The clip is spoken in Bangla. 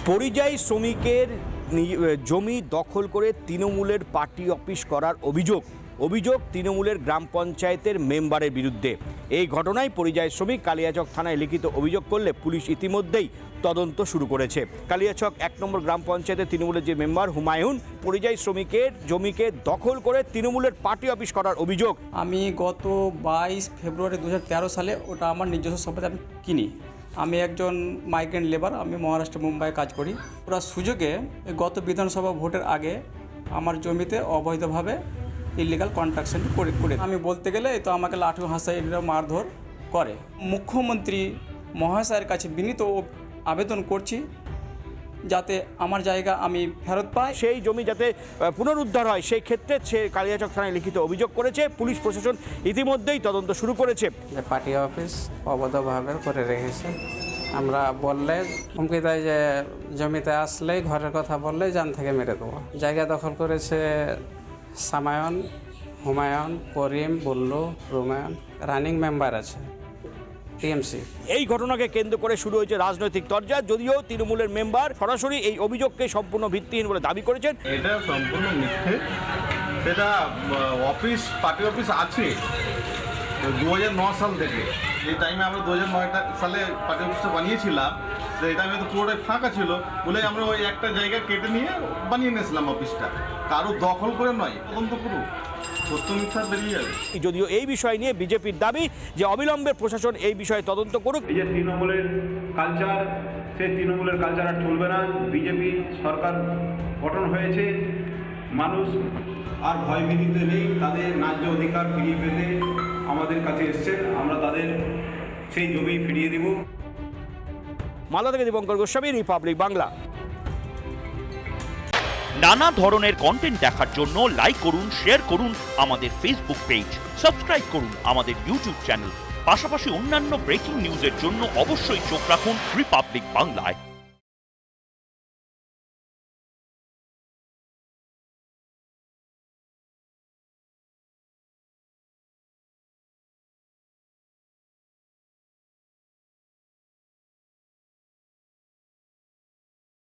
পরিযায়ী শ্রমিকের জমি দখল করে তৃণমূলের পার্টি অফিস করার অভিযোগ তৃণমূলের গ্রাম পঞ্চায়েতের মেম্বারের বিরুদ্ধে। এই ঘটনায় পরিযায়ী শ্রমিক কালিয়াচক থানায় লিখিত অভিযোগ করলে পুলিশ ইতিমধ্যেই তদন্ত শুরু করেছে। কালিয়াচক 1 নম্বর গ্রাম পঞ্চায়েতের তৃণমূলের যে মেম্বার হুমায়ুন পরিযায়ী শ্রমিকের জমিকে দখল করে তৃণমূলের পার্টি অফিস করার অভিযোগ। আমি গত 22 ফেব্রুয়ারি 2013 সালে ওটা আমার নিজস্ব সম্পত্তি আমি কিনি। আমি একজন মাইগ্রেন্ট লেবার, আমি মহারাষ্ট্র মুম্বাইয়ে কাজ করি। ওরা সুযোগে গত বিধানসভা ভোটের আগে আমার জমিতে অবৈধভাবে ইলিগাল কন্ট্রাকশন করে আমি বলতে গেলে তো আমাকে লাঠি হাসাই মারধর করে। মুখ্যমন্ত্রী মহাশয়ের কাছে বিনীত আবেদন করছি যাতে আমার জায়গা আমি ফেরত পাই, সেই জমি যাতে পুনরুদ্ধার হয় সেই ক্ষেত্রে সে কালিয়াচক থানায় লিখিত অভিযোগ করেছে। পুলিশ প্রশাসন ইতিমধ্যেই তদন্ত শুরু করেছে। পার্টি অফিস অবৈধভাবে করে রেখেছে। আমরা বললে হুমকি দেয় যে জমিতে আসলেই ঘরের কথা বললেই জান থেকে মেরে দেবো। জায়গা দখল করেছে সামায়ন, হুমায়ুন, করিম, বুল্লু, রুমায়ুন, রানিং মেম্বার আছে টিএমসি। এই ঘটনাকে কেন্দ্র করে শুরু হয়েছে রাজনৈতিক তরজা। যদিও তৃণমূলের মেম্বার সরাসরি এই অভিযোগকে সম্পূর্ণ ভিত্তিহীন বলে দাবি করেছেন। এটা সম্পূর্ণ মিথ্যে। সেটা পার্টি অফিস আছে 2009 সাল থেকে। যে টাইমে আমরা 2009 সালে পার্টি অফিসটা বানিয়েছিলাম, সেই টাইমে তো পুরোটাই ফাঁকা ছিল বলে আমরা ওই একটা জায়গা কেটে নিয়ে বানিয়ে নিয়েছিলাম অফিসটা। কারো দখল করে নয়, তদন্ত করুক, সত্য মিথ্যা বেরিয়ে যাবে। যদিও এই বিষয় নিয়ে বিজেপির দাবি যে অবিলম্বে প্রশাসন এই বিষয়ে তদন্ত করুক। এই যে তৃণমূলের কালচার, সেই তৃণমূলের কালচার আর চলবে না। বিজেপি সরকার গঠন হয়েছে, মানুষ আর ভয়ভীতিতে নেই। তাদের ন্যায্য অধিকার ফিরিয়ে পেতে আমাদের কাছে এসছেন, আমরা তাদের সেই জমি ফিরিয়ে দেব। মালদা থেকে দীপঙ্কর গোস্বামী, রিপাবলিক বাংলা। নানা ধরনের কন্টেন্ট দেখার জন্য লাইক করুন, শেয়ার করুন আমাদের ফেসবুক পেজ, সাবস্ক্রাইব করুন আমাদের ইউটিউব চ্যানেল। পাশাপাশি অন্যান্য ব্রেকিং নিউজের জন্য অবশ্যই চোখ রাখুন রিপাবলিক বাংলায়।